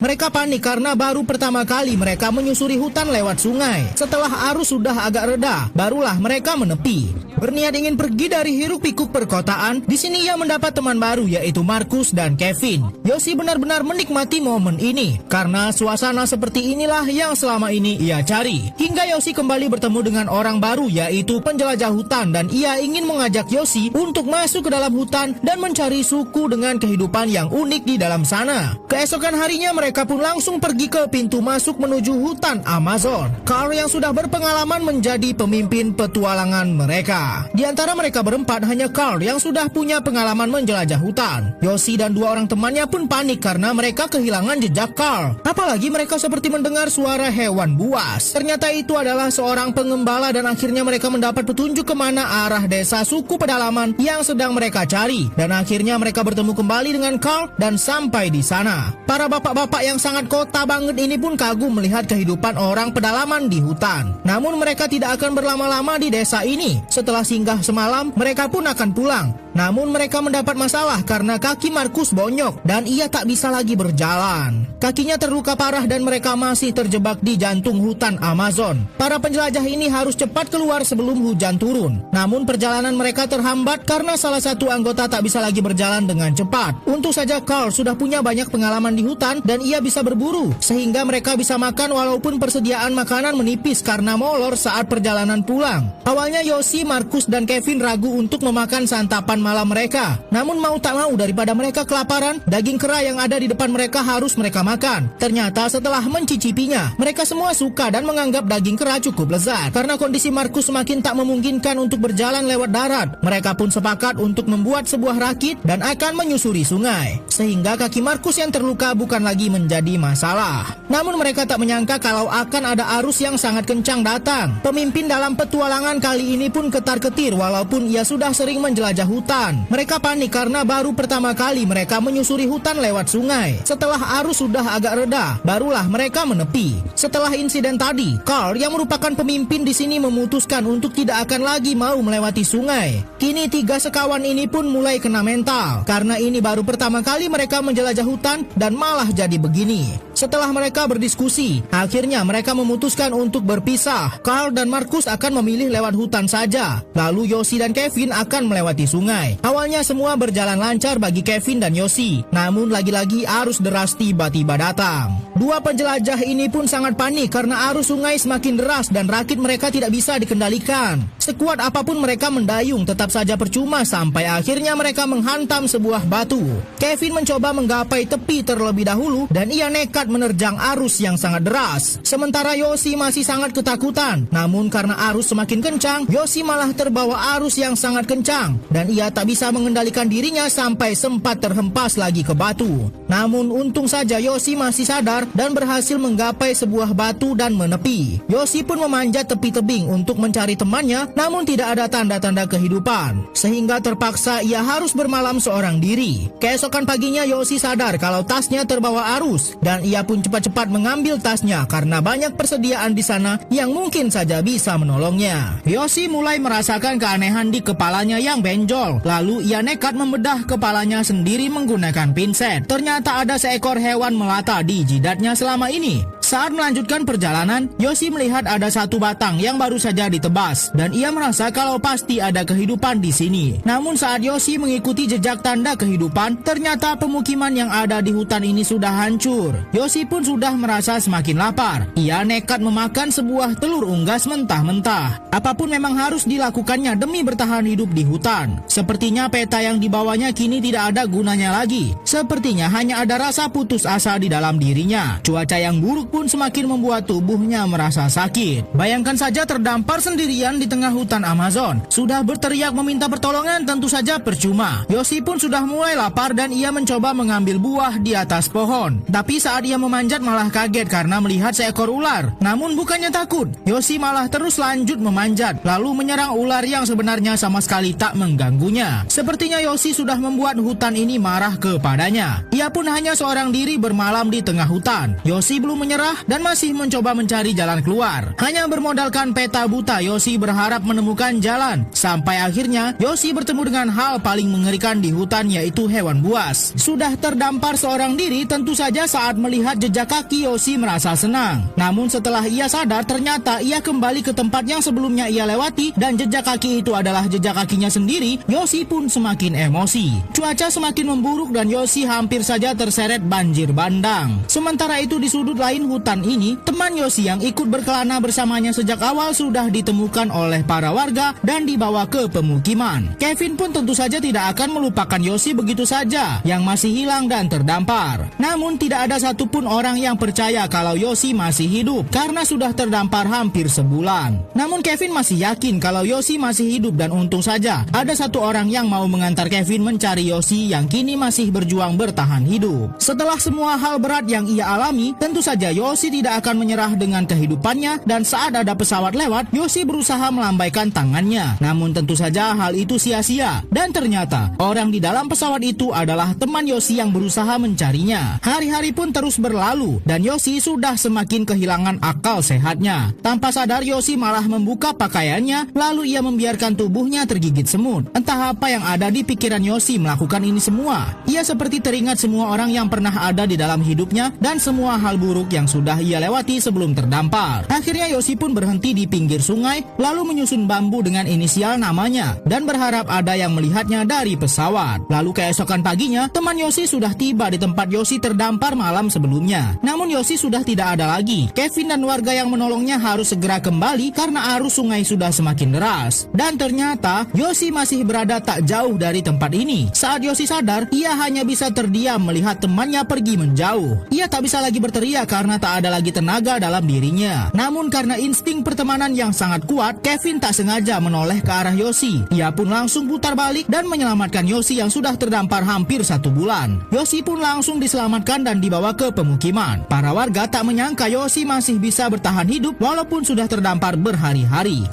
Mereka panik karena baru pertama kali mereka menyusuri hutan lewat sungai. Setelah arus sudah agak reda, barulah mereka menepi. Berniat ingin pergi dari hiruk-pikuk perkotaan, di sini ia mendapat teman baru yaitu Marcus dan Kevin. Yoshi benar-benar menikmati momen ini karena suasana seperti inilah yang selama ini ia cari. Hingga Yoshi kembali bertemu dengan orang baru yaitu penjelajah hutan dan ia ingin mengajak Yoshi untuk masuk ke dalam hutan dan mencari suku dengan kehidupan yang unik di dalam sana. Keesokan harinya mereka pun langsung pergi ke pintu masuk menuju hutan Amazon. Carl yang sudah berpengalaman menjadi pemimpin petualangan mereka. Di antara mereka berempat hanya Carl yang sudah punya pengalaman menjelajah hutan. Yoshi dan dua orang temannya pun panik karena mereka kehilangan jejak Carl. Apalagi mereka seperti mendengar suara hewan buas. Ternyata itu adalah seorang pengembala dan akhirnya mereka mendapat petunjuk kemana arah desa suku pedalaman yang sedang mereka cari. Dan akhirnya mereka bertemu kembali dengan Carl dan sampai di sana. Para bapak-bapak yang sangat kota banget ini pun kagum melihat kehidupan orang pedalaman di hutan. Namun mereka tidak akan berlama-lama di desa ini. Setelah singgah semalam, mereka pun akan pulang. Namun mereka mendapat masalah karena kaki Marcus bonyok dan ia tak bisa lagi berjalan. Kakinya terluka parah dan mereka masih terjebak di jantung hutan Amazon. Para penjelajah ini harus cepat keluar sebelum hujan turun. Namun perjalanan mereka terhambat karena salah satu anggota tak bisa lagi berjalan dengan cepat. Untung saja Carl sudah punya banyak pengalaman di hutan dan ia bisa berburu sehingga mereka bisa makan walaupun persediaan makanan menipis karena molor saat perjalanan pulang. Awalnya Yoshi, Marcus dan Kevin ragu untuk memakan santapan malam mereka. Namun mau tak mau daripada mereka kelaparan, daging kera yang ada di depan mereka harus mereka makan. Ternyata setelah mencicipinya, mereka semua suka dan menganggap daging kera cukup lezat. Karena kondisi Marcus semakin tak memungkinkan untuk berjalan lewat darat, mereka pun sepakat untuk membuat sebuah rakit dan akan menyusuri sungai. Sehingga kaki Marcus yang terluka bukan lagi menjadi masalah. Namun mereka tak menyangka kalau akan ada arus yang sangat kencang datang. Pemimpin dalam petualangan kali ini pun ketar-ketir walaupun ia sudah sering menjelajah hutan. Mereka panik karena baru pertama kali mereka menyusuri hutan lewat sungai. Setelah arus sudah agak reda, barulah mereka menepi. Setelah insiden tadi, Carl yang merupakan pemimpin di sini memutuskan untuk tidak akan lagi mau melewati sungai. Kini tiga sekawan ini pun mulai kena mental karena ini baru pertama kali mereka menjelajah hutan dan malah jadi begini. Setelah mereka berdiskusi, akhirnya mereka memutuskan untuk berpisah. Carl dan Marcus akan memilih lewat hutan saja. Lalu Yoshi dan Kevin akan melewati sungai. Awalnya semua berjalan lancar bagi Kevin dan Yoshi. Namun lagi-lagi arus deras tiba-tiba datang. Dua penjelajah ini pun sangat panik karena arus sungai semakin deras dan rakit mereka tidak bisa dikendalikan. Sekuat apapun mereka mendayung tetap saja percuma sampai akhirnya mereka menghantam sebuah batu. Kevin mencoba menggapai tepi terlebih dahulu dan ia nekat menerjang arus yang sangat deras. Sementara Yoshi masih sangat ketakutan. Namun karena arus semakin kencang, Yoshi malah terbawa arus yang sangat kencang dan ia tak bisa mengendalikan dirinya sampai sempat terhempas lagi ke batu. Namun untung saja Yoshi masih sadar dan berhasil menggapai sebuah batu dan menepi. Yoshi pun memanjat tepi tebing untuk mencari temannya, namun tidak ada tanda-tanda kehidupan. Sehingga terpaksa ia harus bermalam seorang diri. Keesokan paginya Yoshi sadar kalau tasnya terbawa arus dan ia pun cepat-cepat mengambil tasnya karena banyak persediaan di sana yang mungkin saja bisa menolongnya. Yoshi mulai merasakan keanehan di kepalanya yang benjol. Lalu ia nekat membedah kepalanya sendiri menggunakan pinset. Ternyata ada seekor hewan melata di jidatnya selama ini. Saat melanjutkan perjalanan, Yoshi melihat ada satu batang yang baru saja ditebas dan ia merasa kalau pasti ada kehidupan di sini. Namun saat Yoshi mengikuti jejak tanda kehidupan, ternyata pemukiman yang ada di hutan ini sudah hancur. Yoshi pun sudah merasa semakin lapar. Ia nekat memakan sebuah telur unggas mentah-mentah. Apapun memang harus dilakukannya demi bertahan hidup di hutan. Sepertinya peta yang dibawanya kini tidak ada gunanya lagi. Sepertinya hanya ada rasa putus asa di dalam dirinya. Cuaca yang buruk pun semakin membuat tubuhnya merasa sakit. Bayangkan saja terdampar sendirian di tengah hutan Amazon. Sudah berteriak meminta pertolongan tentu saja percuma. Yoshi pun sudah mulai lapar dan ia mencoba mengambil buah di atas pohon. Tapi saat ia memanjat malah kaget karena melihat seekor ular. Namun bukannya takut, Yoshi malah terus lanjut memanjat lalu menyerang ular yang sebenarnya sama sekali tak mengganggunya. Sepertinya Yoshi sudah membuat hutan ini marah kepadanya. Ia pun hanya seorang diri bermalam di tengah hutan. Yoshi belum menyerah pasrah dan masih mencoba mencari jalan keluar. Hanya bermodalkan peta buta, Yoshi berharap menemukan jalan. Sampai akhirnya Yoshi bertemu dengan hal paling mengerikan di hutan, yaitu hewan buas. Sudah terdampar seorang diri, tentu saja saat melihat jejak kaki Yoshi merasa senang. Namun setelah ia sadar, ternyata ia kembali ke tempat yang sebelumnya ia lewati dan jejak kaki itu adalah jejak kakinya sendiri. Yoshi pun semakin emosi. Cuaca semakin memburuk dan Yoshi hampir saja terseret banjir bandang. Sementara itu di sudut lain hutan ini, teman Yoshi yang ikut berkelana bersamanya sejak awal sudah ditemukan oleh para warga dan dibawa ke pemukiman. Kevin pun tentu saja tidak akan melupakan Yoshi begitu saja yang masih hilang dan terdampar. Namun tidak ada satupun orang yang percaya kalau Yoshi masih hidup karena sudah terdampar hampir sebulan. Namun Kevin masih yakin kalau Yoshi masih hidup dan untung saja ada satu orang yang mau mengantar Kevin mencari Yoshi yang kini masih berjuang bertahan hidup. Setelah semua hal berat yang ia alami, tentu saja Yoshi tidak akan menyerah dengan kehidupannya dan saat ada pesawat lewat, Yoshi berusaha melambaikan tangannya. Namun tentu saja hal itu sia-sia dan ternyata orang di dalam pesawat itu adalah teman Yoshi yang berusaha mencarinya. Hari-hari pun terus berlalu dan Yoshi sudah semakin kehilangan akal sehatnya. Tanpa sadar Yoshi malah membuka pakaiannya lalu ia membiarkan tubuhnya tergigit semut. Entah apa yang ada di pikiran Yoshi melakukan ini semua. Ia seperti teringat semua orang yang pernah ada di dalam hidupnya dan semua hal buruk yang sudah ia lewati sebelum terdampar. Akhirnya Yoshi pun berhenti di pinggir sungai lalu menyusun bambu dengan inisial namanya dan berharap ada yang melihatnya dari pesawat. Lalu keesokan paginya teman Yoshi sudah tiba di tempat Yoshi terdampar malam sebelumnya. Namun Yoshi sudah tidak ada lagi. Kevin dan warga yang menolongnya harus segera kembali karena arus sungai sudah semakin deras. Dan ternyata Yoshi masih berada tak jauh dari tempat ini. Saat Yoshi sadar, ia hanya bisa terdiam melihat temannya pergi menjauh. Ia tak bisa lagi berteriak karena tak ada lagi tenaga dalam dirinya. Namun karena insting pertemanan yang sangat kuat, Kevin tak sengaja menoleh ke arah Yoshi. Ia pun langsung putar balik dan menyelamatkan Yoshi yang sudah terdampar hampir 1 bulan. Yoshi pun langsung diselamatkan dan dibawa ke pemukiman. Para warga tak menyangka Yoshi masih bisa bertahan hidup walaupun sudah terdampar berhari-hari.